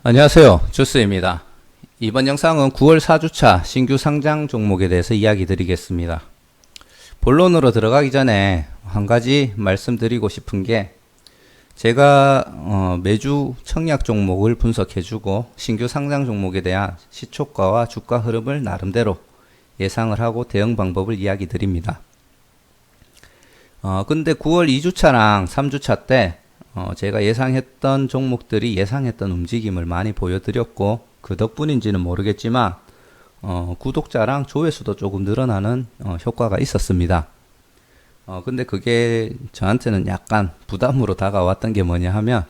안녕하세요. 주스입니다. 이번 영상은 9월 4주차 신규 상장 종목에 대해서 이야기 드리겠습니다. 본론으로 들어가기 전에 한 가지 말씀드리고 싶은 게 제가 매주 청약 종목을 분석해주고 신규 상장 종목에 대한 시초가와 주가 흐름을 나름대로 예상을 하고 대응 방법을 이야기 드립니다. 근데 9월 2주차랑 3주차 때 제가 예상했던 종목들이 예상했던 움직임을 많이 보여드렸고 그 덕분인지는 모르겠지만 구독자랑 조회수도 조금 늘어나는 효과가 있었습니다. 근데 그게 저한테는 약간 부담으로 다가왔던 게 뭐냐 하면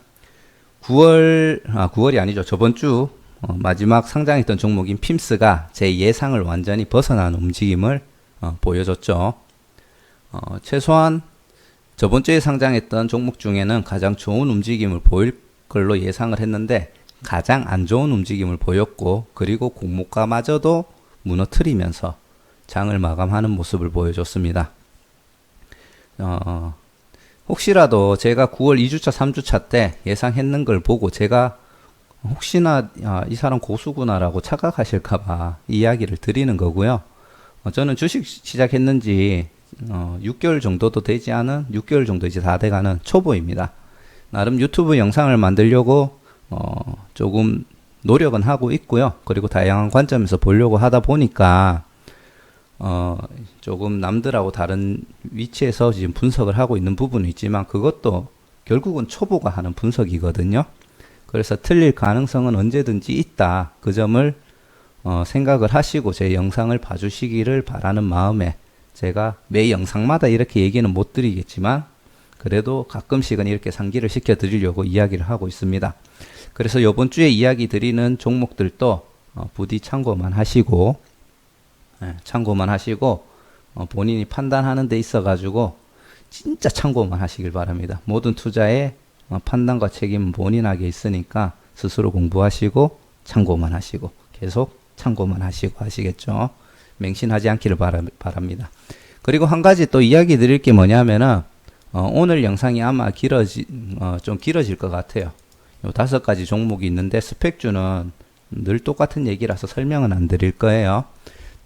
9월이 아니죠. 저번 주 마지막 상장했던 종목인 핌스가 제 예상을 완전히 벗어나는 움직임을 보여줬죠. 최소한 저번 주에 상장했던 종목 중에는 가장 좋은 움직임을 보일 걸로 예상을 했는데 가장 안 좋은 움직임을 보였고, 그리고 공모가마저도 무너뜨리면서 장을 마감하는 모습을 보여줬습니다. 혹시라도 제가 9월 2주차 3주차 때 예상했는 걸 보고 제가 혹시나 이 사람 고수구나라고 착각하실까봐 이야기를 드리는 거고요. 저는 주식 시작했는지 6개월 정도도 되지 않은 6개월 정도 이제 다 돼가는 초보입니다. 나름 유튜브 영상을 만들려고 조금 노력은 하고 있고요. 그리고 다양한 관점에서 보려고 하다 보니까 조금 남들하고 다른 위치에서 지금 분석을 하고 있는 부분이 있지만 그것도 결국은 초보가 하는 분석이거든요. 그래서 틀릴 가능성은 언제든지 있다. 그 점을 생각을 하시고 제 영상을 봐주시기를 바라는 마음에 제가 매 영상마다 이렇게 얘기는 못 드리겠지만 그래도 가끔씩은 이렇게 상기를 시켜 드리려고 이야기를 하고 있습니다. 그래서 이번 주에 이야기 드리는 종목들도 부디 참고만 하시고 본인이 판단하는 데 있어 가지고 진짜 참고만 하시길 바랍니다. 모든 투자의 판단과 책임은 본인에게 있으니까 스스로 공부하시고 참고만 하시고 계속 참고만 하시고 하시겠죠. 맹신하지 않기를 바랍니다. 그리고 한 가지 또 이야기 드릴 게 뭐냐면은 오늘 영상이 아마 좀 길어질 것 같아요. 요 5가지 종목이 있는데 스펙주는 늘 똑같은 얘기라서 설명은 안 드릴 거예요.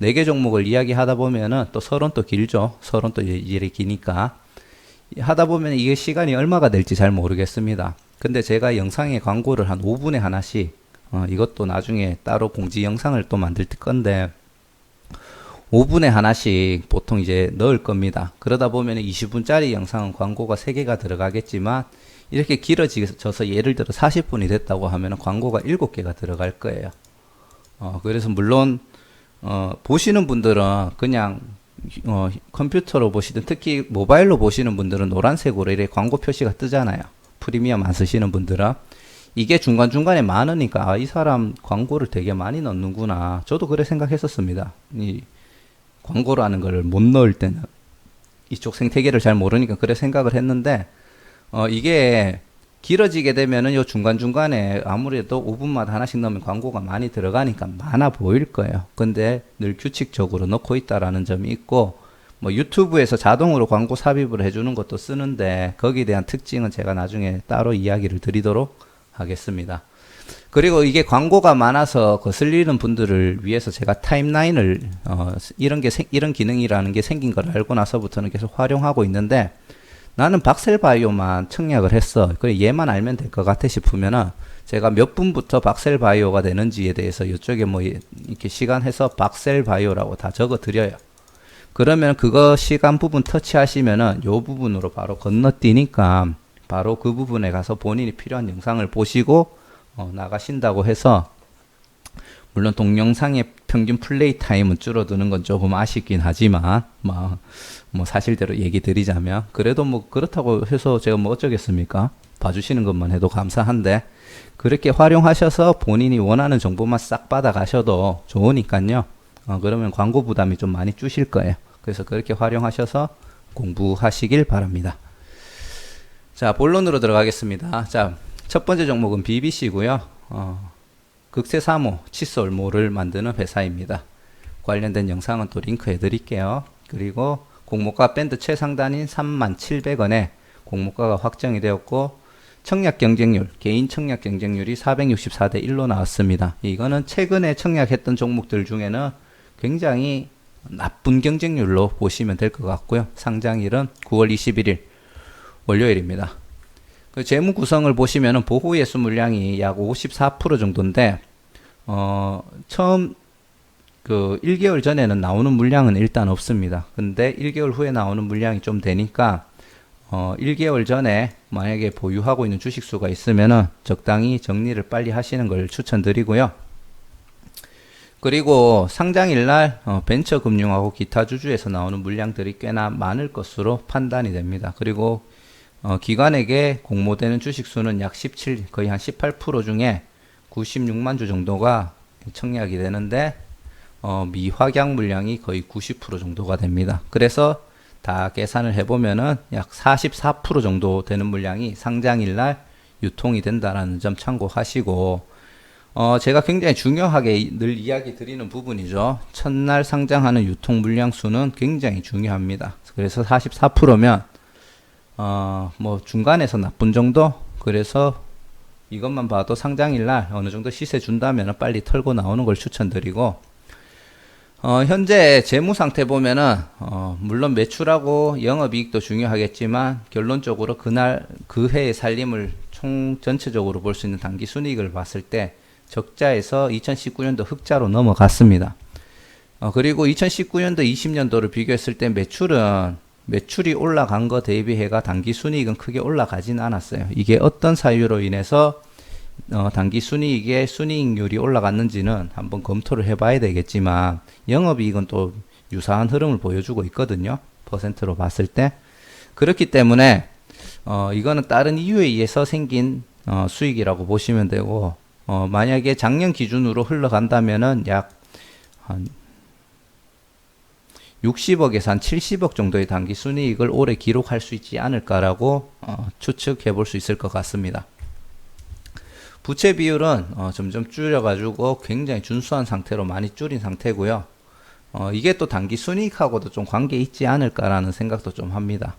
4개 종목을 이야기하다 보면은 또 서론도 길죠. 서론도 이래 기니까 하다 보면 이게 시간이 얼마가 될지 잘 모르겠습니다. 근데 제가 영상에 광고를 한 5분에 하나씩 이것도 나중에 따로 공지 영상을 또 만들 건데 5분에 하나씩 보통 이제 넣을 겁니다. 그러다 보면 20분짜리 영상은 광고가 3개가 들어가겠지만 이렇게 길어져서 예를 들어 40분이 됐다고 하면 광고가 7개가 들어갈 거예요. 그래서 물론 보시는 분들은 그냥 컴퓨터로 보시든 특히 모바일로 보시는 분들은 노란색으로 이렇게 광고 표시가 뜨잖아요. 프리미엄 안 쓰시는 분들은 이게 중간중간에 많으니까 이 사람 광고를 되게 많이 넣는구나. 저도 그래 생각했었습니다. 이 광고라는 걸 못 넣을 때는 이쪽 생태계를 잘 모르니까 그래 생각을 했는데 이게 길어지게 되면은 요 중간중간에 아무래도 5분마다 하나씩 넣으면 광고가 많이 들어가니까 많아 보일 거예요. 근데 늘 규칙적으로 넣고 있다라는 점이 있고 뭐 유튜브에서 자동으로 광고 삽입을 해주는 것도 쓰는데 거기에 대한 특징은 제가 나중에 따로 이야기를 드리도록 하겠습니다. 그리고 이게 광고가 많아서 거슬리는 분들을 위해서 제가 타임라인을 이런 기능이라는 게 생긴 걸 알고 나서부터는 계속 활용하고 있는데 나는 박셀바이오만 청약을 했어. 그래 얘만 알면 될 것 같아 싶으면은 제가 몇 분부터 박셀바이오가 되는지에 대해서 이쪽에 뭐 이렇게 시간 해서 박셀바이오라고 다 적어 드려요. 그러면 그거 시간 부분 터치하시면은 요 부분으로 바로 건너뛰니까 바로 그 부분에 가서 본인이 필요한 영상을 보시고 나가신다고 해서 물론 동영상의 평균 플레이 타임은 줄어드는 건 조금 아쉽긴 하지만 뭐 사실대로 얘기 드리자면 그래도 뭐 그렇다고 해서 제가 뭐 어쩌겠습니까? 봐주시는 것만 해도 감사한데 그렇게 활용하셔서 본인이 원하는 정보만 싹 받아 가셔도 좋으니까요. 그러면 광고 부담이 좀 많이 주실 거예요. 그래서 그렇게 활용하셔서 공부하시길 바랍니다. 자, 본론으로 들어가겠습니다. 자, 첫 번째 종목은 BBC고요. 극세사모, 칫솔모를 만드는 회사입니다. 관련된 영상은 또 링크 해드릴게요. 그리고 공모가 밴드 최상단인 37,000원에 공모가가 확정이 되었고 청약 경쟁률, 개인 청약 경쟁률이 464대 1로 나왔습니다. 이거는 최근에 청약했던 종목들 중에는 굉장히 나쁜 경쟁률로 보시면 될 것 같고요. 상장일은 9월 21일 월요일입니다. 그 재무 구성을 보시면은 보호 예수 물량이 약 54% 정도인데 처음 그 1개월 전에는 나오는 물량은 일단 없습니다. 근데 1개월 후에 나오는 물량이 좀 되니까 1개월 전에 만약에 보유하고 있는 주식수가 있으면은 적당히 정리를 빨리 하시는 걸 추천드리고요. 그리고 상장일날 벤처금융하고 기타 주주에서 나오는 물량들이 꽤나 많을 것으로 판단이 됩니다. 그리고 기관에게 공모되는 주식수는 약 17, 거의 한 18% 중에 96만 주 정도가 청약이 되는데 미확약 물량이 거의 90% 정도가 됩니다. 그래서 다 계산을 해보면은 약 44% 정도 되는 물량이 상장일날 유통이 된다라는 점 참고하시고, 제가 굉장히 중요하게 늘 이야기 드리는 부분이죠. 첫날 상장하는 유통 물량 수는 굉장히 중요합니다. 그래서 44%면 뭐 중간에서 나쁜 정도. 그래서 이것만 봐도 상장일날 어느 정도 시세 준다면 빨리 털고 나오는 걸 추천드리고, 현재 재무 상태 보면은 물론 매출하고 영업이익도 중요하겠지만 결론적으로 그날 그 해의 살림을 총 전체적으로 볼 수 있는 단기 순이익을 봤을 때 적자에서 2019년도 흑자로 넘어갔습니다. 그리고 2019년도 20년도를 비교했을 때 매출이 올라간 거 대비해가 단기 순이익은 크게 올라가진 않았어요. 이게 어떤 사유로 인해서 단기 순이익의 순이익률이 올라갔는지는 한번 검토를 해봐야 되겠지만, 영업이익은 또 유사한 흐름을 보여주고 있거든요. 퍼센트로 봤을 때. 그렇기 때문에 이거는 다른 이유에 의해서 생긴 수익이라고 보시면 되고, 만약에 작년 기준으로 흘러간다면은 약 한 60억에서 한 70억 정도의 단기 순이익을 올해 기록할 수 있지 않을까라고 추측해 볼 수 있을 것 같습니다. 부채 비율은 점점 줄여가지고 굉장히 준수한 상태로 많이 줄인 상태고요. 이게 또 단기 순이익하고도 좀 관계 있지 않을까라는 생각도 좀 합니다.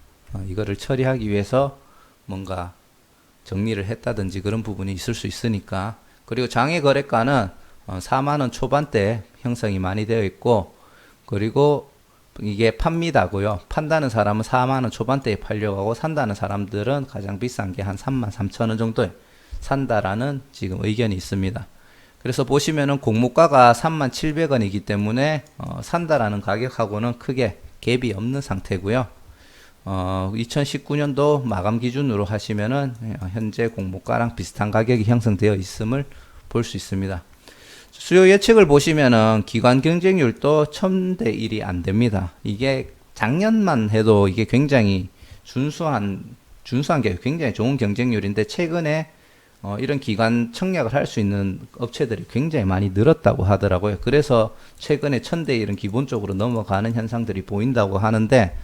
이거를 처리하기 위해서 뭔가 정리를 했다든지 그런 부분이 있을 수 있으니까. 그리고 장외 거래가는 4만원 초반대 형성이 많이 되어 있고, 그리고 이게 팝니다고요. 판다는 사람은 4만원 초반대에 팔려고 하고, 산다는 사람들은 가장 비싼 게 한 3만 3천원 정도에 산다라는 지금 의견이 있습니다. 그래서 보시면은 공모가가 37,700원이기 때문에 산다라는 가격하고는 크게 갭이 없는 상태고요. 2019년도 마감 기준으로 하시면은 현재 공모가랑 비슷한 가격이 형성되어 있음을 볼 수 있습니다. 수요 예측을 보시면은 기관 경쟁률도 1000대 1이 안 됩니다. 이게 작년만 해도 이게 굉장히 준수한 게 굉장히 좋은 경쟁률인데, 최근에 이런 기관 청약을 할 수 있는 업체들이 굉장히 많이 늘었다고 하더라고요. 그래서 최근에 1000대 1은 기본적으로 넘어가는 현상들이 보인다고 하는데,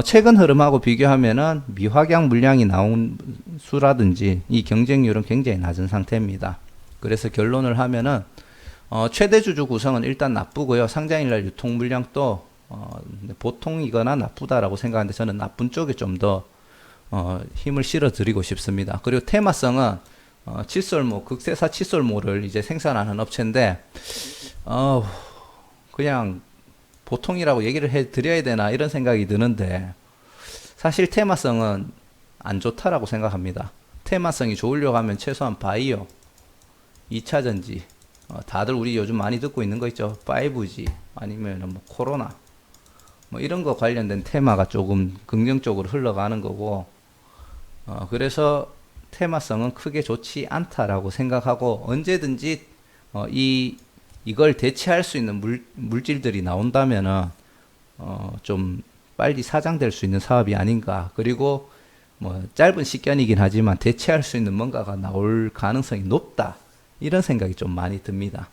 최근 흐름하고 비교하면은 미확약 물량이 나온 수라든지 이 경쟁률은 굉장히 낮은 상태입니다. 그래서 결론을 하면은 최대 주주 구성은 일단 나쁘고요. 상장일날 유통 물량도 보통이거나 나쁘다라고 생각하는데, 저는 나쁜 쪽에 좀 더 힘을 실어 드리고 싶습니다. 그리고 테마성은 칫솔모, 극세사 칫솔모를 이제 생산하는 업체인데 그냥 보통이라고 얘기를 해 드려야 되나 이런 생각이 드는데, 사실 테마성은 안 좋다라고 생각합니다. 테마성이 좋으려고 하면 최소한 바이오, 2차전지, 다들 우리 요즘 많이 듣고 있는 거 있죠. 5G, 아니면 뭐 코로나, 뭐 이런 거 관련된 테마가 조금 긍정적으로 흘러가는 거고, 그래서 테마성은 크게 좋지 않다라고 생각하고, 언제든지 이걸 대체할 수 있는 물질들이 나온다면은 좀 빨리 사장될 수 있는 사업이 아닌가. 그리고 뭐 짧은 시간이긴 하지만 대체할 수 있는 뭔가가 나올 가능성이 높다, 이런 생각이 좀 많이 듭니다.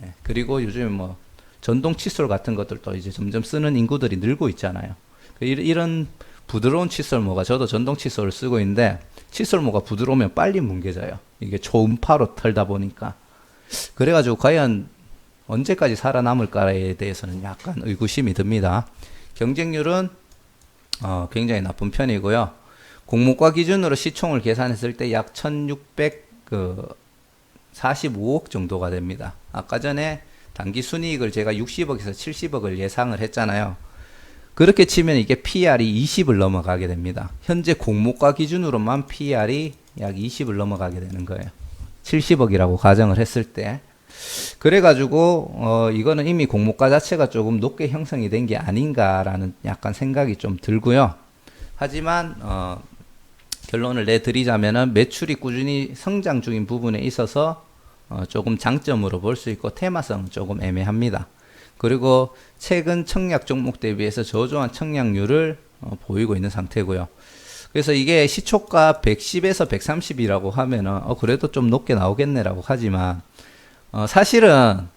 예. 그리고 요즘에 뭐 전동 칫솔 같은 것들도 이제 점점 쓰는 인구들이 늘고 있잖아요. 이런 부드러운 칫솔모가, 저도 전동 칫솔을 쓰고 있는데 칫솔모가 부드러우면 빨리 뭉개져요. 이게 초음파로 털다 보니까. 그래가지고 과연 언제까지 살아남을까에 대해서는 약간 의구심이 듭니다. 경쟁률은 굉장히 나쁜 편이고요. 공모가 기준으로 시총을 계산했을 때 약 1645억 정도가 됩니다. 아까 전에 단기 순이익을 제가 60억에서 70억을 예상을 했잖아요. 그렇게 치면 이게 PR이 20을 넘어가게 됩니다. 현재 공모가 기준으로만 PR이 약 20을 넘어가게 되는 거예요. 70억이라고 가정을 했을 때. 그래가지고 이거는 이미 공모가 자체가 조금 높게 형성이 된 게 아닌가라는 약간 생각이 좀 들고요. 하지만 결론을 내드리자면은 매출이 꾸준히 성장 중인 부분에 있어서 조금 장점으로 볼 수 있고 테마성은 조금 애매합니다. 그리고 최근 청약 종목 대비해서 저조한 청약률을 보이고 있는 상태고요. 그래서 이게 시초가 110에서 130이라고 하면은 그래도 좀 높게 나오겠네라고 하지만 사실은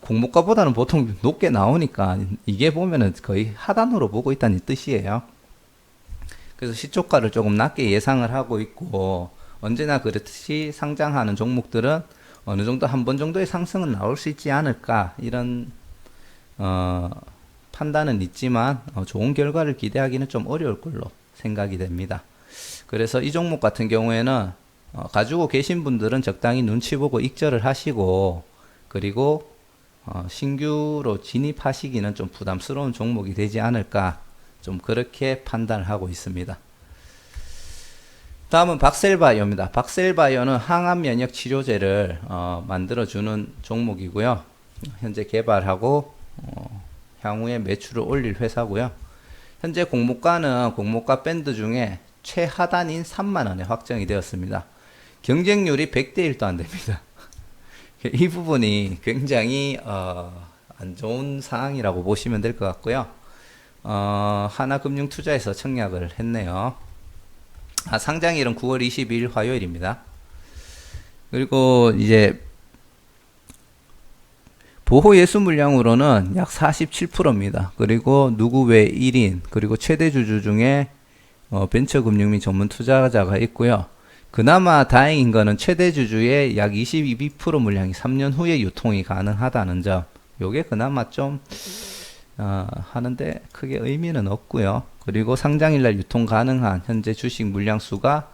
공모가보다는 보통 높게 나오니까 이게 보면은 거의 하단으로 보고 있다는 뜻이에요. 그래서 시초가를 조금 낮게 예상을 하고 있고 언제나 그렇듯이 상장하는 종목들은 어느 정도 한 번 정도의 상승은 나올 수 있지 않을까 이런 판단은 있지만 좋은 결과를 기대하기는 좀 어려울 걸로 생각이 됩니다. 그래서 이 종목 같은 경우에는 가지고 계신 분들은 적당히 눈치 보고 익절을 하시고 그리고 신규로 진입하시기는 좀 부담스러운 종목이 되지 않을까 좀 그렇게 판단을 하고 있습니다. 다음은 박셀바이오입니다. 박셀바이오는 항암 면역 치료제를 만들어주는 종목이고요. 현재 개발하고 향후에 매출을 올릴 회사고요. 현재 공모가는 공모가 밴드 중에 최하단인 3만원에 확정이 되었습니다. 경쟁률이 100대 1도 안 됩니다. 이 부분이 굉장히 안 좋은 상황이라고 보시면 될 것 같고요. 하나금융투자에서 청약을 했네요. 상장일은 9월 22일 화요일입니다. 그리고 이제 보호 예수 물량으로는 약 47%입니다. 그리고 누구 외 1인 그리고 최대 주주 중에 벤처금융 및 전문 투자자가 있고요. 그나마 다행인 거는 최대 주주의 약 22% 물량이 3년 후에 유통이 가능하다는 점. 요게 그나마 좀 하는데 크게 의미는 없고요. 그리고 상장일날 유통 가능한 현재 주식 물량 수가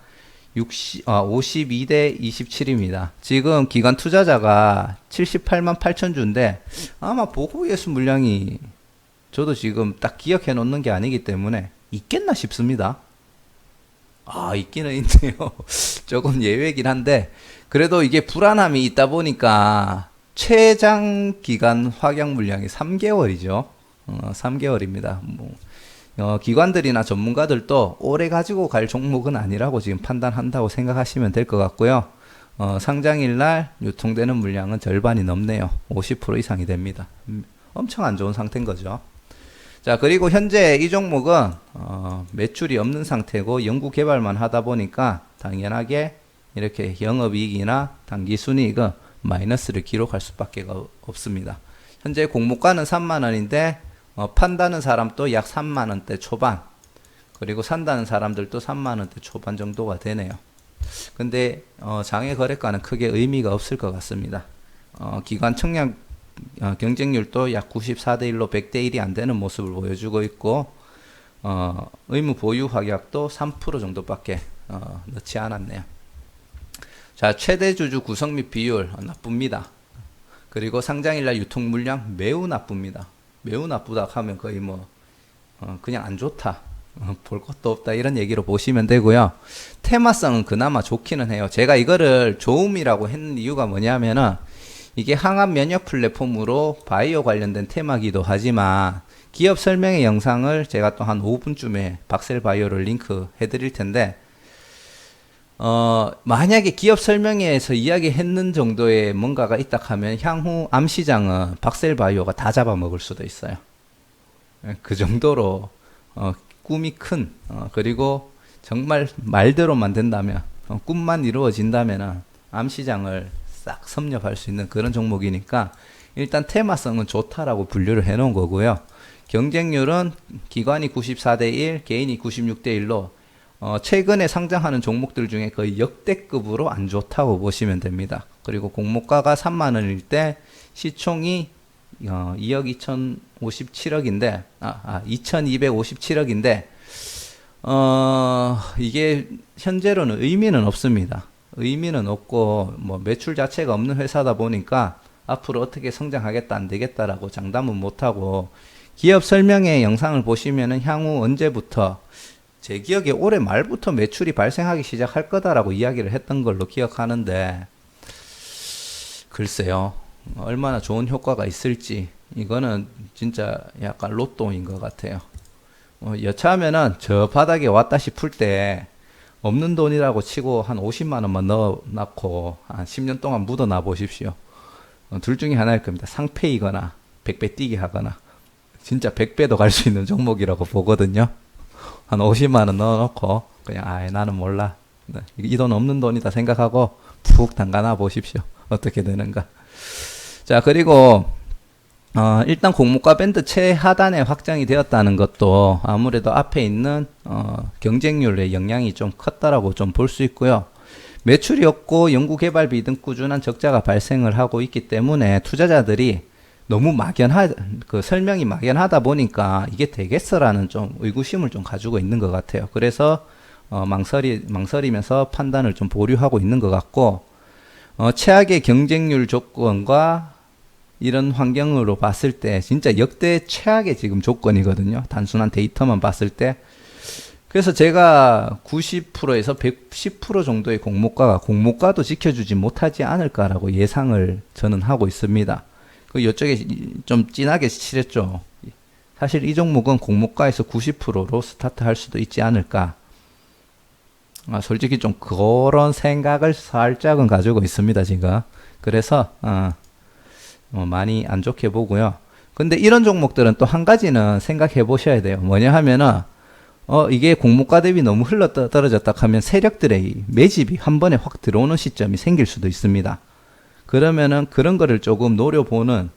52대 27입니다. 지금 기관 투자자가 78만 8천 주인데 아마 보호예수 물량이 저도 지금 딱 기억해 놓는 게 아니기 때문에 있겠나 싶습니다. 있기는 있네요. 조금 예외긴 한데 그래도 이게 불안함이 있다 보니까 최장 기간 확약 물량이 3개월이죠. 3개월입니다. 기관들이나 전문가들도 오래 가지고 갈 종목은 아니라고 지금 판단한다고 생각하시면 될 것 같고요. 상장일 날 유통되는 물량은 절반이 넘네요. 50% 이상이 됩니다. 엄청 안 좋은 상태인 거죠. 자, 그리고 현재 이 종목은 매출이 없는 상태고 연구 개발만 하다 보니까 당연하게 이렇게 영업이익이나 당기순이익은 마이너스를 기록할 수밖에 없습니다. 현재 공모가는 3만원인데 판다는 사람도 약 3만원대 초반 그리고 산다는 사람들도 3만원대 초반 정도가 되네요. 근데 장외 거래가는 크게 의미가 없을 것 같습니다. 기관 청약 경쟁률도 약 94대 1로 100대 1이 안 되는 모습을 보여주고 있고 의무 보유 확약도 3% 정도밖에 넣지 않았네요. 자, 최대 주주 구성 및 비율 나쁩니다. 그리고 상장일날 유통 물량 매우 나쁩니다. 매우 나쁘다 하면 거의 그냥 안 좋다, 볼 것도 없다 이런 얘기로 보시면 되고요. 테마성은 그나마 좋기는 해요. 제가 이거를 좋음이라고 했는 이유가 뭐냐면은 이게 항암 면역 플랫폼으로 바이오 관련된 테마기도 하지만 기업 설명의 영상을 제가 또 한 5분쯤에 박셀바이오를 링크 해드릴 텐데 만약에 기업 설명회에서 이야기했는 정도의 뭔가가 있다 하면 향후 암 시장은 박셀바이오가 다 잡아먹을 수도 있어요. 그 정도로 꿈이 큰 그리고 정말 말대로만 된다면 꿈만 이루어진다면 암 시장을 싹 섭렵할 수 있는 그런 종목이니까 일단 테마성은 좋다라고 분류를 해 놓은 거고요. 경쟁률은 기관이 94대 1, 개인이 96대 1로 최근에 상장하는 종목들 중에 거의 역대급으로 안 좋다고 보시면 됩니다. 그리고 공모가가 3만원일 때 시총이 2억 2057억인데 2257억인데 이게 현재로는 의미는 없습니다. 의미는 없고, 뭐, 매출 자체가 없는 회사다 보니까 앞으로 어떻게 성장하겠다, 안 되겠다라고 장담은 못하고, 기업 설명회 영상을 보시면은 향후 언제부터, 제 기억에 올해 말부터 매출이 발생하기 시작할 거다라고 이야기를 했던 걸로 기억하는데, 글쎄요, 얼마나 좋은 효과가 있을지, 이거는 진짜 약간 로또인 것 같아요. 여차하면은 저 바닥에 왔다 싶을 때 없는 돈이라고 치고 한 50만 원만 넣어놨고 한 10년 동안 묻어놔 보십시오. 둘 중에 하나일 겁니다. 상패이거나 100배 뛰기 하거나 진짜 100배도 갈 수 있는 종목이라고 보거든요. 한 50만 원 넣어놓고 그냥 나는 몰라. 이 돈 없는 돈이다 생각하고 푹 담가놔 보십시오. 어떻게 되는가. 자, 그리고 일단 공모가 밴드 최하단에 확정이 되었다는 것도 아무래도 앞에 있는 경쟁률의 영향이 좀 컸다라고 좀 볼 수 있고요. 매출이 없고 연구개발비 등 꾸준한 적자가 발생을 하고 있기 때문에 투자자들이 너무 설명이 막연하다 보니까 이게 되겠어라는 좀 의구심을 좀 가지고 있는 것 같아요. 그래서 망설이면서 판단을 좀 보류하고 있는 것 같고, 최악의 경쟁률 조건과 이런 환경으로 봤을 때 진짜 역대 최악의 지금 조건이거든요. 단순한 데이터만 봤을 때. 그래서 제가 90%에서 110% 정도의 공모가도 지켜주지 못하지 않을까라고 예상을 저는 하고 있습니다. 이쪽에 좀 진하게 칠했죠. 사실 이 종목은 공모가에서 90%로 스타트할 수도 있지 않을까. 솔직히 좀 그런 생각을 살짝은 가지고 있습니다, 제가. 그래서 많이 안 좋게 보고요. 근데 이런 종목들은 또 한 가지는 생각해 보셔야 돼요. 뭐냐 하면은 이게 공모가 대비 너무 떨어졌다 하면 세력들의 매집이 한 번에 확 들어오는 시점이 생길 수도 있습니다. 그러면은 그런 거를 조금 노려보는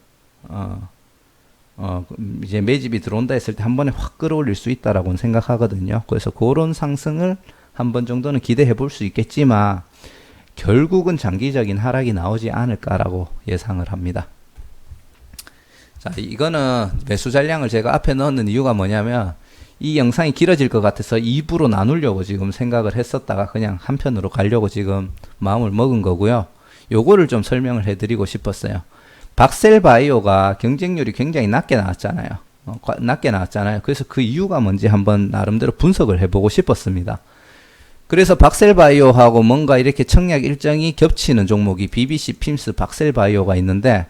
이제 매집이 들어온다 했을 때 한 번에 확 끌어올릴 수 있다라고는 생각하거든요. 그래서 그런 상승을 한 번 정도는 기대해 볼 수 있겠지만 결국은 장기적인 하락이 나오지 않을까라고 예상을 합니다. 자, 이거는 매수 잔량을 제가 앞에 넣는 이유가 뭐냐면 이 영상이 길어질 것 같아서 2부로 나누려고 지금 생각을 했었다가 그냥 한 편으로 가려고 지금 마음을 먹은 거고요. 요거를 좀 설명을 해드리고 싶었어요. 박셀바이오가 경쟁률이 굉장히 낮게 나왔잖아요. 그래서 그 이유가 뭔지 한번 나름대로 분석을 해보고 싶었습니다. 그래서 박셀바이오하고 뭔가 이렇게 청약 일정이 겹치는 종목이 BBC, 핌스, 박셀바이오가 있는데,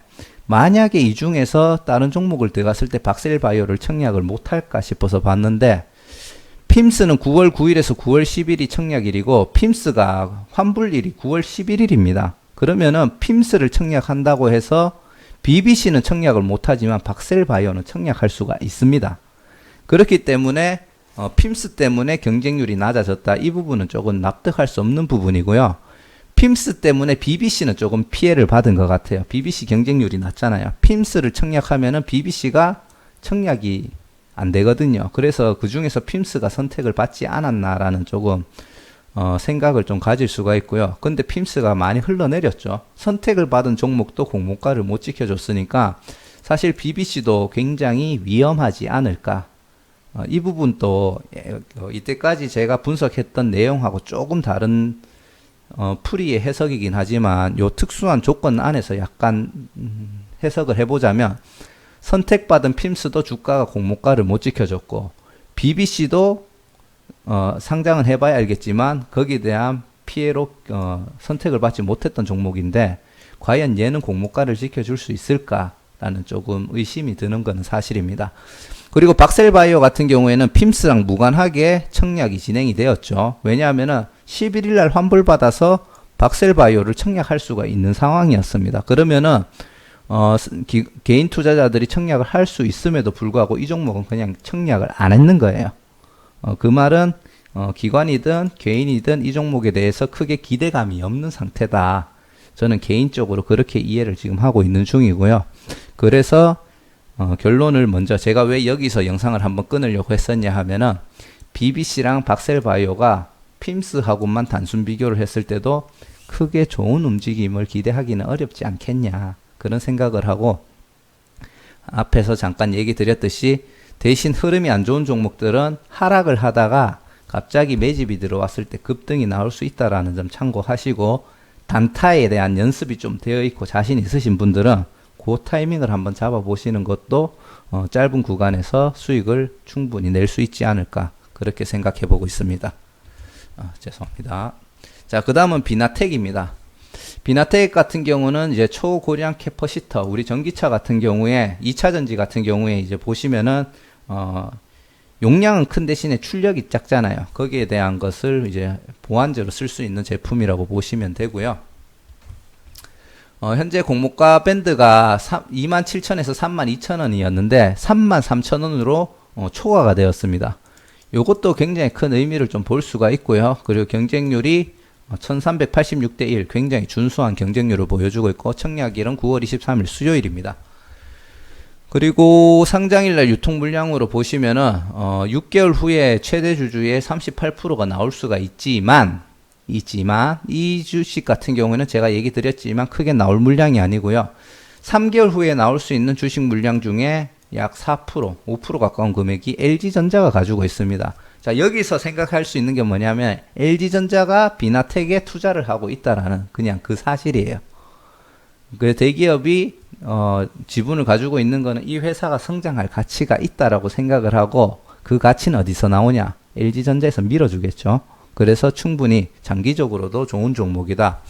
만약에 이 중에서 다른 종목을 들어갔을 때 박셀바이오를 청약을 못할까 싶어서 봤는데, 핌스는 9월 9일에서 9월 10일이 청약일이고 핌스가 환불일이 9월 11일입니다. 그러면은 핌스를 청약한다고 해서 BBC는 청약을 못하지만 박셀바이오는 청약할 수가 있습니다. 그렇기 때문에 핌스 때문에 경쟁률이 낮아졌다. 이 부분은 조금 납득할 수 없는 부분이고요. 핌스 때문에 BBC는 조금 피해를 받은 것 같아요. BBC 경쟁률이 낮잖아요. 핌스를 청약하면은 BBC가 청약이 안 되거든요. 그래서 그 중에서 핌스가 선택을 받지 않았나라는 조금 생각을 좀 가질 수가 있고요. 근데 핌스가 많이 흘러내렸죠. 선택을 받은 종목도 공모가를 못 지켜줬으니까 사실 BBC도 굉장히 위험하지 않을까. 이 부분도 이때까지 제가 분석했던 내용하고 조금 다른 풀이의 해석이긴 하지만 요 특수한 조건 안에서 약간 해석을 해보자면 선택받은 핌스도 주가가 공모가를 못 지켜줬고 BBC도 상장은 해봐야 알겠지만 거기에 대한 피해로 선택을 받지 못했던 종목인데 과연 얘는 공모가를 지켜줄 수 있을까라는 조금 의심이 드는 것은 사실입니다. 그리고 박셀바이오 같은 경우에는 핌스랑 무관하게 청약이 진행이 되었죠. 왜냐하면은 11일 날 환불받아서 박셀바이오를 청약할 수가 있는 상황이었습니다. 그러면은 개인 투자자들이 청약을 할 수 있음에도 불구하고 이 종목은 그냥 청약을 안 했는 거예요. 그 말은 기관이든 개인이든 이 종목에 대해서 크게 기대감이 없는 상태다. 저는 개인적으로 그렇게 이해를 지금 하고 있는 중이고요. 그래서 결론을 먼저 제가 왜 여기서 영상을 한번 끊으려고 했었냐 하면은 BBC랑 박셀바이오가 핌스하고만 단순 비교를 했을 때도 크게 좋은 움직임을 기대하기는 어렵지 않겠냐 그런 생각을 하고 앞에서 잠깐 얘기 드렸듯이 대신 흐름이 안 좋은 종목들은 하락을 하다가 갑자기 매집이 들어왔을 때 급등이 나올 수 있다라는 점 참고하시고, 단타에 대한 연습이 좀 되어 있고 자신 있으신 분들은 그 타이밍을 한번 잡아보시는 것도 짧은 구간에서 수익을 충분히 낼 수 있지 않을까, 그렇게 생각해 보고 있습니다. 죄송합니다. 자, 그 다음은 비나텍입니다. 비나텍 같은 경우는 이제 초고량 캐퍼시터, 우리 전기차 같은 경우에 2차 전지 같은 경우에 이제 보시면은 용량은 큰 대신에 출력이 작잖아요. 거기에 대한 것을 이제 보완제로 쓸 수 있는 제품이라고 보시면 되고요. 현재 공모가 밴드가 27,000에서 32,000원이었는데 33,000원으로 초과가 되었습니다. 요것도 굉장히 큰 의미를 좀 볼 수가 있고요. 그리고 경쟁률이 1386대 1, 굉장히 준수한 경쟁률을 보여주고 있고, 청약일은 9월 23일 수요일입니다. 그리고 상장일날 유통 물량으로 보시면은 6개월 후에 최대 주주의 38%가 나올 수가 있지만 이 주식 같은 경우에는 제가 얘기 드렸지만 크게 나올 물량이 아니고요. 3개월 후에 나올 수 있는 주식 물량 중에 약 4%, 5% 가까운 금액이 LG전자가 가지고 있습니다. 자, 여기서 생각할 수 있는 게 뭐냐면 LG전자가 비나텍에 투자를 하고 있다라는 그냥 그 사실이에요. 그 대기업이 지분을 가지고 있는 거는 이 회사가 성장할 가치가 있다라고 생각을 하고, 그 가치는 어디서 나오냐? LG전자에서 밀어주겠죠. 그래서 충분히 장기적으로도 좋은 종목이다.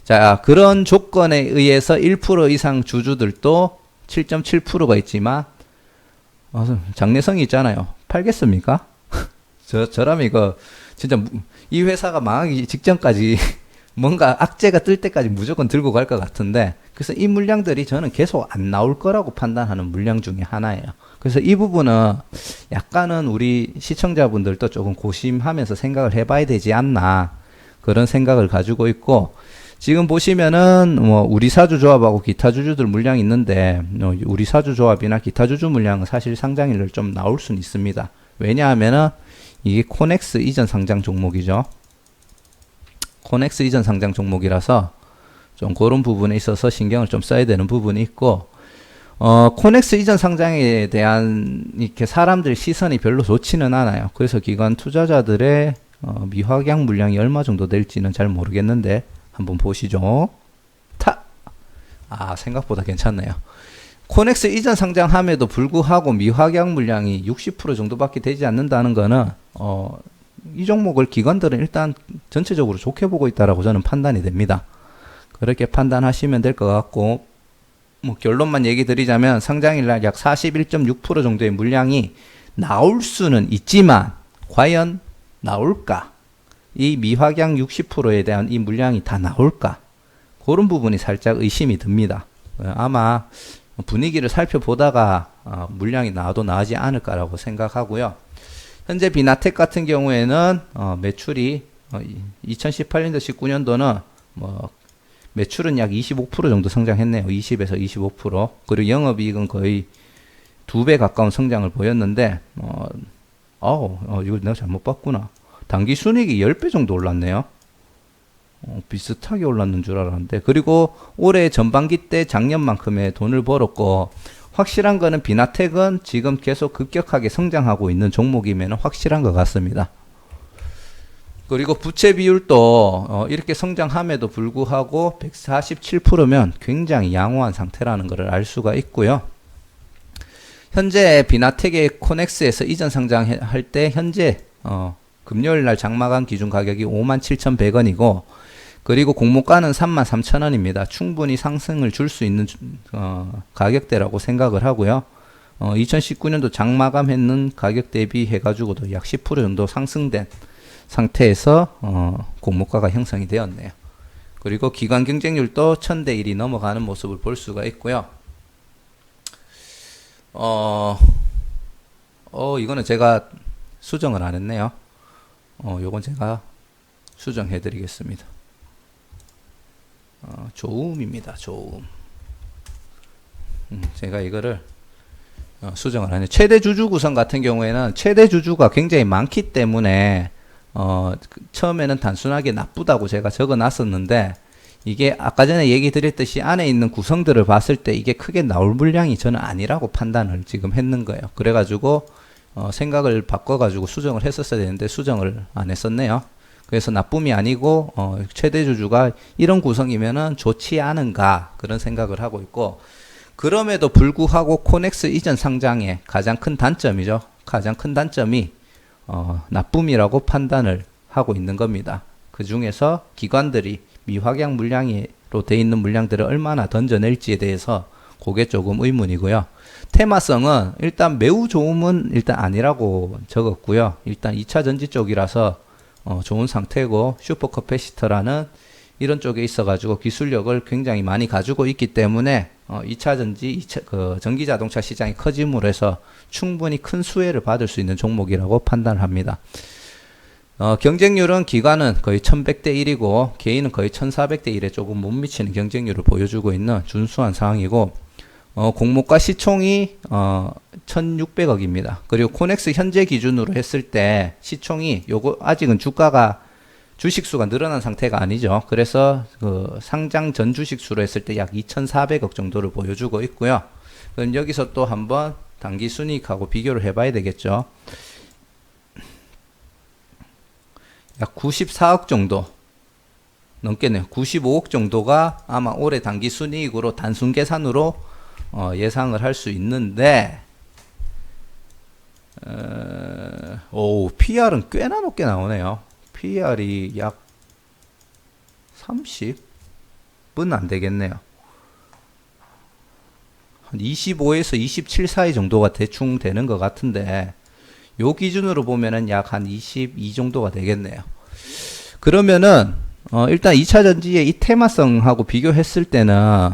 자, 그런 조건에 의해서 1% 이상 주주들도 7.7%가 있지만 장래성이 있잖아요. 팔겠습니까? 저라면 이거 진짜 이 회사가 망하기 직전까지 뭔가 악재가 뜰 때까지 무조건 들고 갈 것 같은데, 그래서 이 물량들이 저는 계속 안 나올 거라고 판단하는 물량 중에 하나예요. 그래서 이 부분은 약간은 우리 시청자분들도 조금 고심하면서 생각을 해봐야 되지 않나, 그런 생각을 가지고 있고, 지금 보시면은 우리 사주 조합하고 기타 주주들 물량이 있는데 우리 사주 조합이나 기타 주주 물량은 사실 상장일을 좀 나올 수는 있습니다. 왜냐하면은 이게 코넥스 이전 상장 종목이죠. 코넥스 이전 상장 종목이라서 좀 그런 부분에 있어서 신경을 좀 써야 되는 부분이 있고, 코넥스 이전 상장에 대한 이렇게 사람들 시선이 별로 좋지는 않아요. 그래서 기관 투자자들의 미확약 물량이 얼마 정도 될지는 잘 모르겠는데 한번 보시죠. 생각보다 괜찮네요. 코넥스 이전 상장함에도 불구하고 미확약 물량이 60% 정도밖에 되지 않는다는 거는 이 종목을 기관들은 일단 전체적으로 좋게 보고 있다라고 저는 판단이 됩니다. 그렇게 판단하시면 될 것 같고, 결론만 얘기 드리자면 상장일날 약 41.6% 정도의 물량이 나올 수는 있지만 과연 나올까? 이 미확약 60%에 대한 이 물량이 다 나올까? 그런 부분이 살짝 의심이 듭니다. 아마 분위기를 살펴보다가 물량이 나와도 나오지 않을까라고 생각하고요. 현재 비나텍 같은 경우에는 매출이 2018년도 19년도는 매출은 약 25% 정도 성장했네요. 20에서 25%. 그리고 영업이익은 거의 2배 가까운 성장을 보였는데 이거 내가 잘못 봤구나. 당기 순이익이 10배 정도 올랐네요. 비슷하게 올랐는 줄 알았는데, 그리고 올해 전반기 때 작년만큼의 돈을 벌었고, 확실한 거는 비나텍은 지금 계속 급격하게 성장하고 있는 종목이면 확실한 것 같습니다. 그리고 부채 비율도 이렇게 성장함에도 불구하고 147%면 굉장히 양호한 상태라는 것을 알 수가 있고요. 현재 비나텍의 코넥스에서 이전 상장할 때 현재 금요일날 장마감 기준 가격이 57,100원이고, 그리고 공모가는 33,000원입니다. 충분히 상승을 줄 수 있는 가격대라고 생각을 하고요. 2019년도 장마감 했는 가격 대비해 가지고도 약 10% 정도 상승된 상태에서 공모가가 형성이 되었네요. 그리고 기관 경쟁률도 1000대 1이 넘어가는 모습을 볼 수가 있고요. 이거는 제가 수정을 안 했네요. 요건 제가 수정해 드리겠습니다. 조음입니다. 조음. 제가 이거를 수정을 안 해요. 최대 주주 구성 같은 경우에는 최대 주주가 굉장히 많기 때문에 처음에는 단순하게 나쁘다고 제가 적어 놨었는데, 이게 아까 전에 얘기 드렸듯이 안에 있는 구성들을 봤을 때 이게 크게 나올 물량이 저는 아니라고 판단을 지금 했는 거예요. 그래가지고 생각을 바꿔가지고 수정을 했었어야 되는데 수정을 안 했었네요. 그래서 나쁨이 아니고 최대 주주가 이런 구성이면은 좋지 않은가 그런 생각을 하고 있고, 그럼에도 불구하고 코넥스 이전 상장의 가장 큰 단점이죠. 가장 큰 단점이 나쁨이라고 판단을 하고 있는 겁니다. 그 중에서 기관들이 미확약 물량으로 돼 있는 물량들을 얼마나 던져낼지에 대해서 그게 조금 의문이고요. 테마성은 일단 매우 좋음은 일단 아니라고 적었고요. 일단 2차 전지 쪽이라서 좋은 상태고, 슈퍼커패시터라는 이런 쪽에 있어가지고 기술력을 굉장히 많이 가지고 있기 때문에 2차 전지, 전기자동차 시장이 커짐으로 해서 충분히 큰 수혜를 받을 수 있는 종목이라고 판단합니다. 경쟁률은 기관은 거의 1100대 1이고 개인은 거의 1400대 1에 조금 못 미치는 경쟁률을 보여주고 있는 준수한 상황이고, 공모가 시총이 1600억입니다. 그리고 코넥스 현재 기준으로 했을 때 시총이 요거 아직은 주식수가 늘어난 상태가 아니죠. 그래서 그 상장 전 주식수로 했을 때 약 2400억 정도를 보여주고 있고요. 그럼 여기서 또 한번 단기 순이익하고 비교를 해봐야 되겠죠. 약 94억 정도 넘겠네요. 95억 정도가 아마 올해 단기 순이익으로 단순 계산으로 예상을 할 수 있는데, PR은 꽤나 높게 나오네요. PR이 약 30은 안 되겠네요. 한 25에서 27 사이 정도가 대충 되는 것 같은데, 요 기준으로 보면은 약 한 22 정도가 되겠네요. 그러면은 일단 2차 전지의 이 테마성하고 비교했을 때는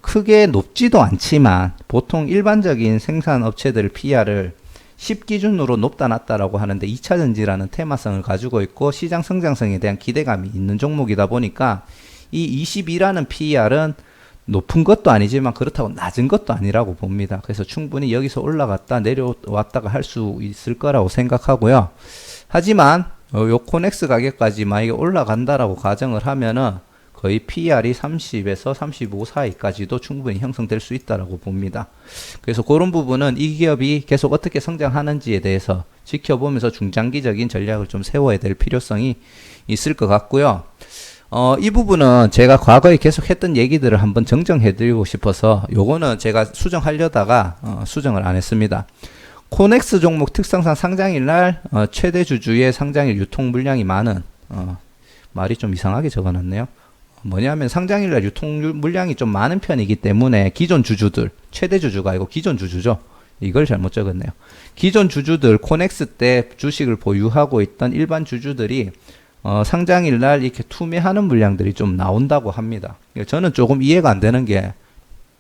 크게 높지도 않지만 보통 일반적인 생산 업체들 PR을 10 기준으로 높다 낮다라고 하는데, 2차 전지라는 테마성을 가지고 있고 시장 성장성에 대한 기대감이 있는 종목이다 보니까 이 22라는 PR은 높은 것도 아니지만 그렇다고 낮은 것도 아니라고 봅니다. 그래서 충분히 여기서 올라갔다 내려왔다가 할 수 있을 거라고 생각하고요. 하지만 요 코넥스 가격까지 만약에 올라간다라고 가정을 하면은 거의 PR이 30에서 35 사이까지도 충분히 형성될 수 있다라고 봅니다. 그래서 그런 부분은 이 기업이 계속 어떻게 성장하는지에 대해서 지켜보면서 중장기적인 전략을 좀 세워야 될 필요성이 있을 것 같고요. 이 부분은 제가 과거에 계속 했던 얘기들을 한번 정정해 드리고 싶어서 요거는 제가 수정하려다가 수정을 안 했습니다. 코넥스 종목 특성상 상장일 날 최대 주주의 상장일 유통 물량이 많은, 말이 좀 이상하게 적어놨네요. 뭐냐면 상장일날 유통 물량이 좀 많은 편이기 때문에 기존 주주들, 최대 주주가 아니고 기존 주주죠. 이걸 잘못 적었네요. 기존 주주들, 코넥스 때 주식을 보유하고 있던 일반 주주들이 상장일날 이렇게 투매하는 물량들이 좀 나온다고 합니다. 저는 조금 이해가 안 되는 게,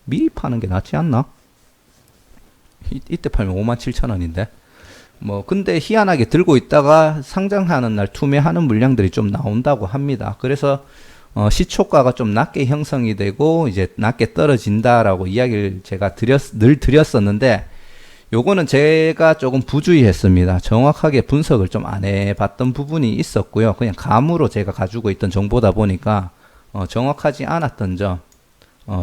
미리 파는 게 낫지 않나? 이때 팔면 57,000원인데. 근데 희한하게 들고 있다가 상장하는 날 투매하는 물량들이 좀 나온다고 합니다. 그래서 시초가가 좀 낮게 형성이 되고 이제 낮게 떨어진다라고 이야기를 제가 늘 드렸었는데, 요거는 제가 조금 부주의했습니다. 정확하게 분석을 좀 안 해봤던 부분이 있었고요. 그냥 감으로 제가 가지고 있던 정보다 보니까 정확하지 않았던 점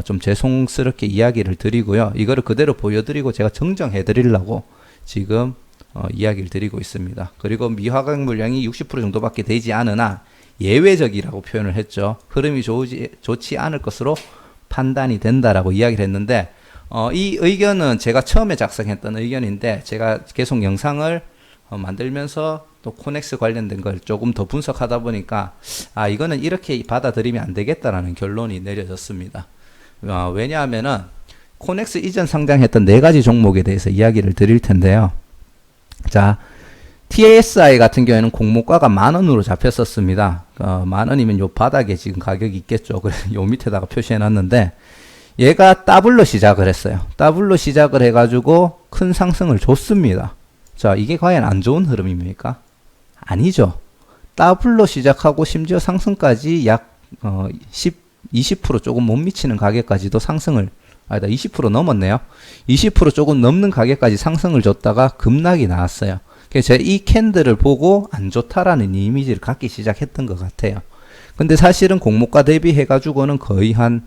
좀 죄송스럽게 이야기를 드리고요. 이거를 그대로 보여드리고 제가 정정해 드리려고 지금 이야기를 드리고 있습니다. 그리고 미화각 물량이 60% 정도밖에 되지 않으나 예외적이라고 표현을 했죠. 흐름이 좋지 않을 것으로 판단이 된다라고 이야기를 했는데, 이 의견은 제가 처음에 작성했던 의견인데, 제가 계속 영상을 만들면서 또 코넥스 관련된 걸 조금 더 분석하다 보니까 이거는 이렇게 받아들이면 안 되겠다라는 결론이 내려졌습니다. 왜냐하면은 코넥스 이전 상장했던 4가지 종목에 대해서 이야기를 드릴 텐데요. 자, TSI 같은 경우에는 공모가가 10,000원으로 잡혔었습니다. 10,000원이면 요 바닥에 지금 가격이 있겠죠. 그래서 요 밑에다가 표시해 놨는데, 얘가 더블로 시작을 했어요. 더블로 시작을 해가지고 큰 상승을 줬습니다. 자, 이게 과연 안 좋은 흐름입니까? 아니죠. 더블로 시작하고 심지어 상승까지 약 20% 조금 못 미치는 가격까지도 상승을, 20% 넘었네요. 20% 조금 넘는 가격까지 상승을 줬다가 급락이 나왔어요. 그래서 제가 이 캔들을 보고 안 좋다라는 이미지를 갖기 시작했던 것 같아요. 근데 사실은 공모가 대비해가지고는 거의 한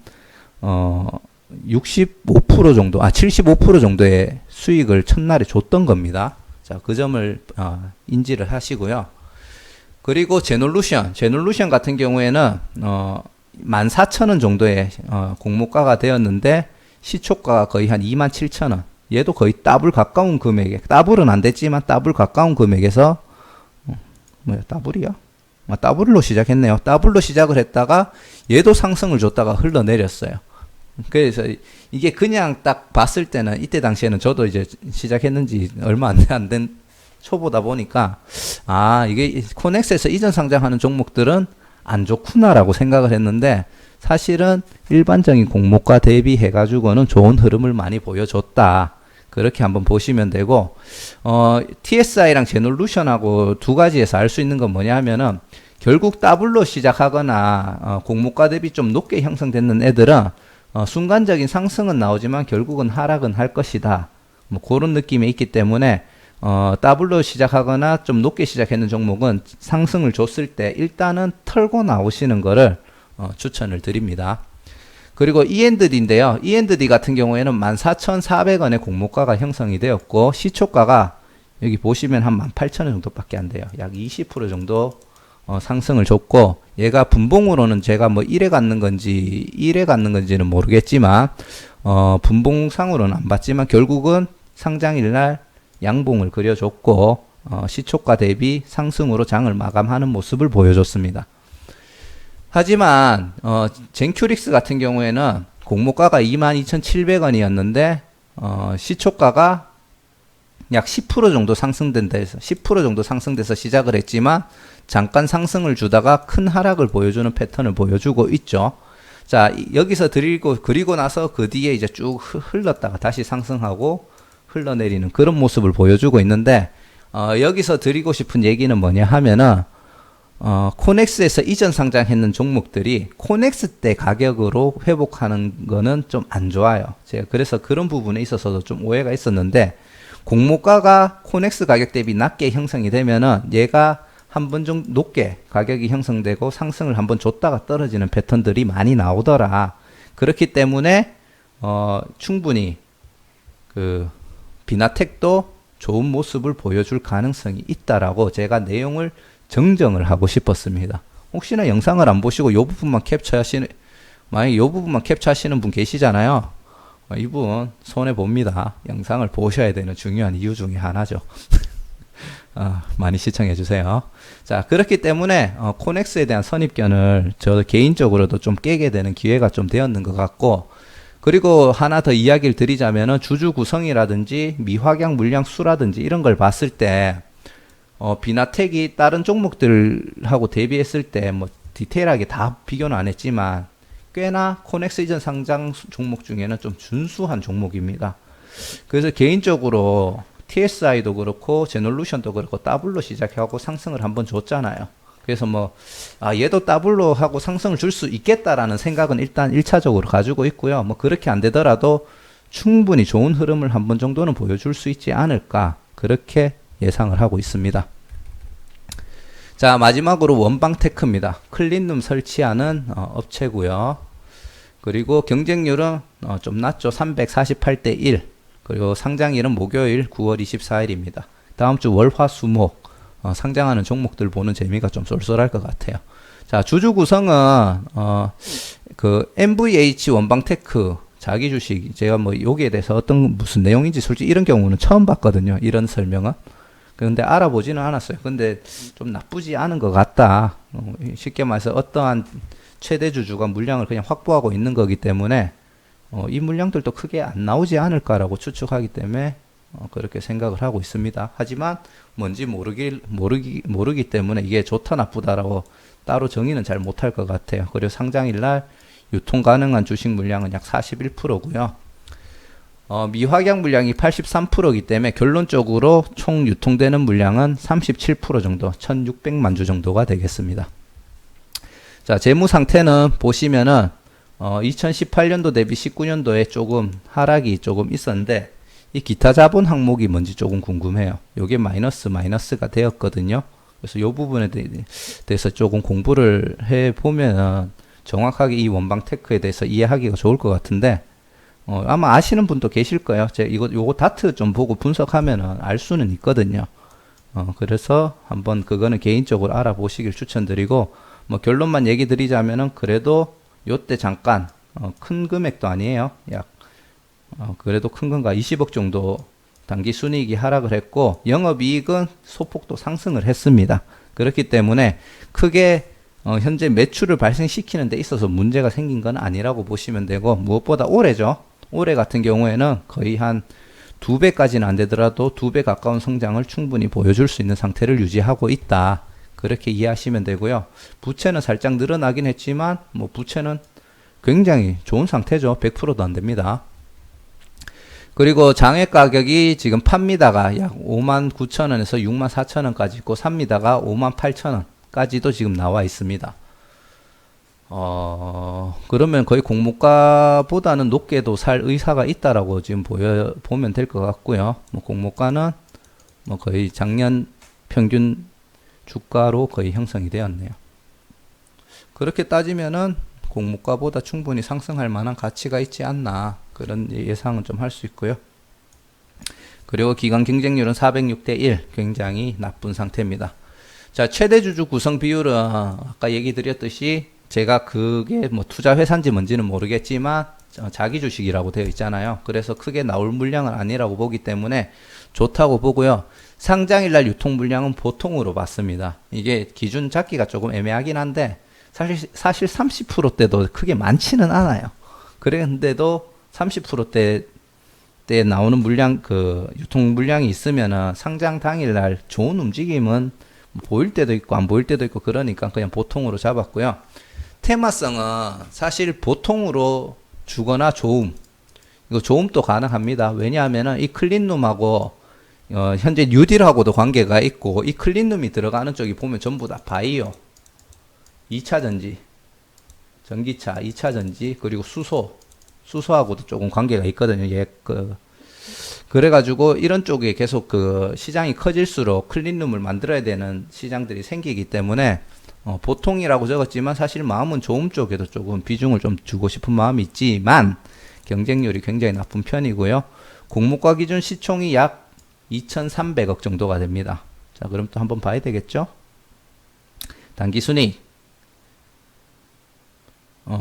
65% 정도, 75% 정도의 수익을 첫날에 줬던 겁니다. 자, 그 점을 인지를 하시고요. 그리고 제놀루션 같은 경우에는 14,000원 정도의 공모가가 되었는데 시초가가 거의 한 27,000원. 얘도 거의 더블 가까운 금액에, 더블은 안 됐지만 더블 가까운 금액에서 더블이야? 더블로 시작했네요. 더블로 시작을 했다가 얘도 상승을 줬다가 흘러내렸어요. 그래서 이게 그냥 딱 봤을 때는 이때 당시에는 저도 이제 시작했는지 얼마 안 된 초보다 보니까 이게 코넥스에서 이전 상장하는 종목들은 안 좋구나라고 생각을 했는데 사실은 일반적인 공모가 대비해 가지고는 좋은 흐름을 많이 보여줬다. 그렇게 한번 보시면 되고 TSI랑 제놀루션하고 두 가지에서 알 수 있는 건 뭐냐 하면은 결국 더블로 시작하거나 공모가 대비 좀 높게 형성되는 애들은 순간적인 상승은 나오지만 결국은 하락은 할 것이다. 뭐 그런 느낌이 있기 때문에 더블로 시작하거나 좀 높게 시작했는 종목은 상승을 줬을 때 일단은 털고 나오시는 거를 추천을 드립니다. 그리고 E&D인데요. E&D 같은 경우에는 14,400원의 공모가가 형성이 되었고 시초가가 여기 보시면 한 18,000원 정도밖에 안 돼요. 약 20% 정도 상승을 줬고 얘가 분봉으로는 제가 뭐 1회 갖는 건지 1회 갖는 건지는 모르겠지만 분봉상으로는 안 봤지만 결국은 상장일 날 양봉을 그려줬고 시초가 대비 상승으로 장을 마감하는 모습을 보여줬습니다. 하지만 젠큐릭스 같은 경우에는 공모가가 22,700원이었는데 시초가가 약 10% 정도 상승된 데서 10% 정도 상승돼서 시작을 했지만 잠깐 상승을 주다가 큰 하락을 보여주는 패턴을 보여주고 있죠. 자, 여기서 그리고 나서 그 뒤에 이제 쭉 흘렀다가 다시 상승하고 흘러내리는 그런 모습을 보여주고 있는데 여기서 드리고 싶은 얘기는 뭐냐 하면은 코넥스에서 이전 상장했는 종목들이 코넥스 때 가격으로 회복하는 거는 좀 안 좋아요. 제가 그래서 그런 부분에 있어서도 좀 오해가 있었는데 공모가가 코넥스 가격 대비 낮게 형성이 되면은 얘가 한 번 정도 높게 가격이 형성되고 상승을 한번 줬다가 떨어지는 패턴들이 많이 나오더라. 그렇기 때문에 충분히 그 비나텍도 좋은 모습을 보여줄 가능성이 있다라고 제가 내용을 정정을 하고 싶었습니다. 혹시나 영상을 안 보시고 이 부분만 만약에 이 부분만 캡처하시는 분 계시잖아요. 이분 손해봅니다. 영상을 보셔야 되는 중요한 이유 중에 하나죠. 많이 시청해 주세요. 자, 그렇기 때문에 코넥스에 대한 선입견을 저 개인적으로도 좀 깨게 되는 기회가 좀 되었는 것 같고, 그리고 하나 더 이야기를 드리자면은 주주 구성이라든지 미확양 물량 수라든지 이런 걸 봤을 때 비나텍이 다른 종목들하고 대비했을 때 뭐 디테일하게 다 비교는 안 했지만 꽤나 코넥스 이전 상장 종목 중에는 좀 준수한 종목입니다. 그래서 개인적으로 TSI도 그렇고 제놀루션도 그렇고 더블로 시작하고 상승을 한번 줬잖아요. 그래서 뭐 얘도 더블로 하고 상승을 줄 수 있겠다라는 생각은 일단 1차적으로 가지고 있고요. 뭐 그렇게 안 되더라도 충분히 좋은 흐름을 한번 정도는 보여줄 수 있지 않을까, 그렇게 예상을 하고 있습니다. 자, 마지막으로 원방테크입니다. 클린룸 설치하는 업체고요. 그리고 경쟁률은 좀 낮죠. 348대 1. 그리고 상장일은 목요일 9월 24일입니다. 다음 주 월화수목 상장하는 종목들 보는 재미가 좀 쏠쏠할 것 같아요. 자, 주주 구성은 그 MVH 원방테크 자기 주식, 제가 뭐 여기에 대해서 무슨 내용인지 솔직히 이런 경우는 처음 봤거든요. 이런 설명은. 근데 알아보지는 않았어요. 근데 좀 나쁘지 않은 것 같다. 쉽게 말해서 어떠한 최대 주주가 물량을 그냥 확보하고 있는 거기 때문에 이 물량들도 크게 안 나오지 않을까라고 추측하기 때문에 그렇게 생각을 하고 있습니다. 하지만 뭔지 모르기 때문에 이게 좋다 나쁘다라고 따로 정의는 잘 못할 것 같아요. 그리고 상장일 날 유통 가능한 주식 물량은 약 41%고요. 미확양 물량이 83%이기 때문에 결론적으로 총 유통되는 물량은 37% 정도, 1600만 주 정도가 되겠습니다. 자, 재무 상태는 보시면은 2018년도 대비 19년도에 조금 하락이 조금 있었는데 이 기타 자본 항목이 뭔지 조금 궁금해요. 요게 마이너스가 되었거든요. 그래서 요 부분에 대해서 조금 공부를 해 보면 정확하게 이 원방테크에 대해서 이해하기가 좋을 것 같은데, 아마 아시는 분도 계실 거예요. 요거 다트 좀 보고 분석하면은 알 수는 있거든요. 그래서 한번 그거는 개인적으로 알아보시길 추천드리고, 뭐 결론만 얘기 드리자면은 그래도 요때 잠깐, 큰 금액도 아니에요. 그래도 큰 건가 20억 정도 단기 순이익이 하락을 했고, 영업이익은 소폭도 상승을 했습니다. 그렇기 때문에 크게 현재 매출을 발생시키는 데 있어서 문제가 생긴 건 아니라고 보시면 되고, 무엇보다 올해죠. 올해 같은 경우에는 거의 한 2배까지는 안 되더라도 2배 가까운 성장을 충분히 보여줄 수 있는 상태를 유지하고 있다. 그렇게 이해하시면 되고요. 부채는 살짝 늘어나긴 했지만 뭐 부채는 굉장히 좋은 상태죠. 100%도 안 됩니다. 그리고 장외 가격이 지금 팝니다가 약 59,000원에서 64,000원까지 있고 삽니다가 58,000원까지도 지금 나와 있습니다. 그러면 거의 공모가보다는 높게도 살 의사가 있다라고 지금 보면 될 것 같고요. 뭐 공모가는 뭐 거의 작년 평균 주가로 거의 형성이 되었네요. 그렇게 따지면은 공모가보다 충분히 상승할 만한 가치가 있지 않나, 그런 예상은 좀 할 수 있고요. 그리고 기관 경쟁률은 406대 1, 굉장히 나쁜 상태입니다. 자, 최대 주주 구성 비율은 아까 얘기 드렸듯이 제가 그게 뭐 투자 회사인지 뭔지는 모르겠지만 자기 주식이라고 되어 있잖아요. 그래서 크게 나올 물량은 아니라고 보기 때문에 좋다고 보고요. 상장일날 유통 물량은 보통으로 봤습니다. 이게 기준 잡기가 조금 애매하긴 한데 사실 30%대도 크게 많지는 않아요. 그런데도 30%대 나오는 물량, 그 유통 물량이 있으면은 상장 당일날 좋은 움직임은 보일 때도 있고 안 보일 때도 있고, 그러니까 그냥 보통으로 잡았고요. 테마성은 사실 보통으로 주거나 조음, 이거 조음도 가능합니다. 왜냐하면은 이 클린룸하고 현재 뉴딜하고도 관계가 있고, 이 클린룸이 들어가는 쪽이 보면 전부 다 바이오, 2차전지, 전기차, 2차전지, 그리고 수소하고도 조금 관계가 있거든요. 그래가지고 이런 쪽에 계속 그 시장이 커질수록 클린룸을 만들어야 되는 시장들이 생기기 때문에 보통이라고 적었지만 사실 마음은 조음 쪽에도 조금 비중을 좀 주고 싶은 마음이 있지만 경쟁률이 굉장히 나쁜 편이고요. 공모가 기준 시총이 약 2,300억 정도가 됩니다. 자, 그럼 또 한번 봐야 되겠죠? 단기 순이익.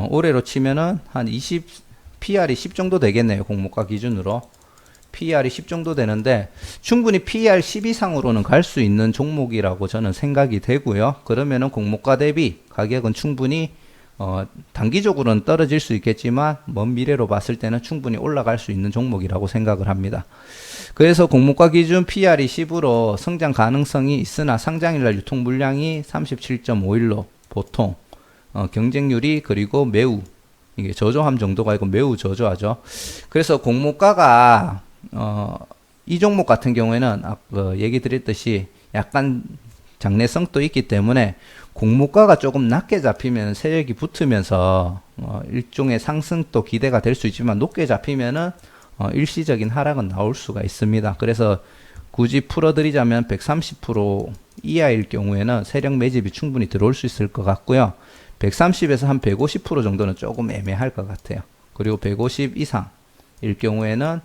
올해로 치면은 한 PR이 10 정도 되겠네요. 공모가 기준으로. PR이 10 정도 되는데 충분히 PER 10 이상으로는 갈 수 있는 종목이라고 저는 생각이 되고요. 그러면은 공모가 대비 가격은 충분히 단기적으로는 떨어질 수 있겠지만 먼 미래로 봤을 때는 충분히 올라갈 수 있는 종목이라고 생각을 합니다. 그래서 공모가 기준 PER이 10으로 성장 가능성이 있으나 상장일날 유통 물량이 37.5일로 보통 경쟁률이, 그리고 매우 이게 저조함 정도가 있고 매우 저조하죠. 그래서 공모가가 이 종목 같은 경우에는 얘기 드렸듯이 약간 장래성도 있기 때문에 공모가가 조금 낮게 잡히면 세력이 붙으면서 일종의 상승도 기대가 될 수 있지만 높게 잡히면은 일시적인 하락은 나올 수가 있습니다. 그래서 굳이 풀어드리자면 130% 이하일 경우에는 세력 매집이 충분히 들어올 수 있을 것 같고요. 130에서 한 150% 정도는 조금 애매할 것 같아요. 그리고 150 이상일 경우에는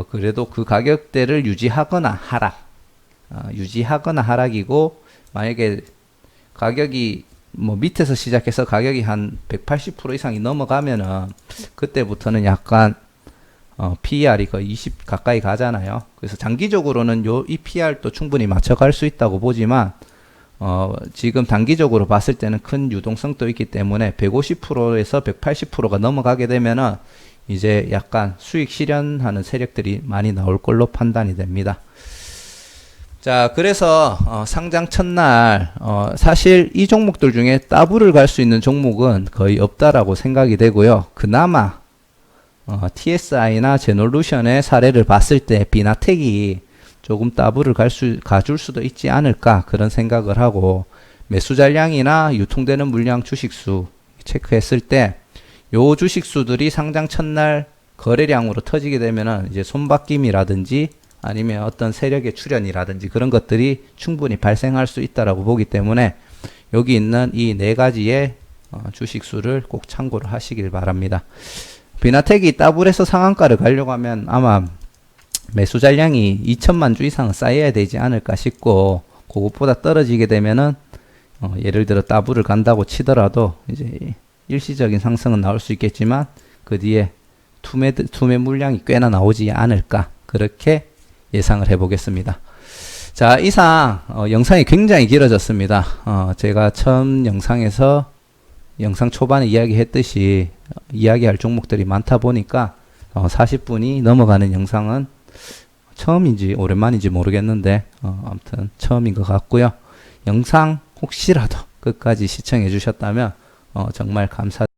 그래도 그 가격대를 유지하거나 하락이고, 만약에 가격이 뭐 밑에서 시작해서 가격이 한 180% 이상이 넘어가면은 그때부터는 약간 PER이 거의 20 가까이 가잖아요. 그래서 장기적으로는 이 PER도 충분히 맞춰갈 수 있다고 보지만 지금 단기적으로 봤을 때는 큰 유동성도 있기 때문에 150%에서 180%가 넘어가게 되면은 이제 약간 수익 실현하는 세력들이 많이 나올 걸로 판단이 됩니다. 자, 그래서 상장 첫날 사실 이 종목들 중에 더블을 갈 수 있는 종목은 거의 없다라고 생각이 되고요. 그나마 TSI나 제놀루션의 사례를 봤을 때 비나텍이 조금 더블을 가줄 수도 있지 않을까, 그런 생각을 하고, 매수 잔량이나 유통되는 물량 주식수 체크했을 때 요 주식수들이 상장 첫날 거래량으로 터지게 되면은 이제 손바뀜이라든지 아니면 어떤 세력의 출현이라든지 그런 것들이 충분히 발생할 수 있다라고 보기 때문에 여기 있는 이 네 가지의 주식수를 꼭 참고를 하시길 바랍니다. 비나텍이 따블에서 상한가를 가려고 하면 아마 매수 잔량이 2천만 주 이상은 쌓여야 되지 않을까 싶고, 그것보다 떨어지게 되면은 예를 들어 따블을 간다고 치더라도 이제 일시적인 상승은 나올 수 있겠지만 그 뒤에 투매 물량이 꽤나 나오지 않을까, 그렇게 예상을 해보겠습니다. 자, 이상 영상이 굉장히 길어졌습니다. 제가 처음 영상에서 영상 초반에 이야기했듯이 이야기할 종목들이 많다 보니까 40분이 넘어가는 영상은 처음인지 오랜만인지 모르겠는데 아무튼 처음인 것 같고요. 영상 혹시라도 끝까지 시청해 주셨다면 정말 감사드립니다.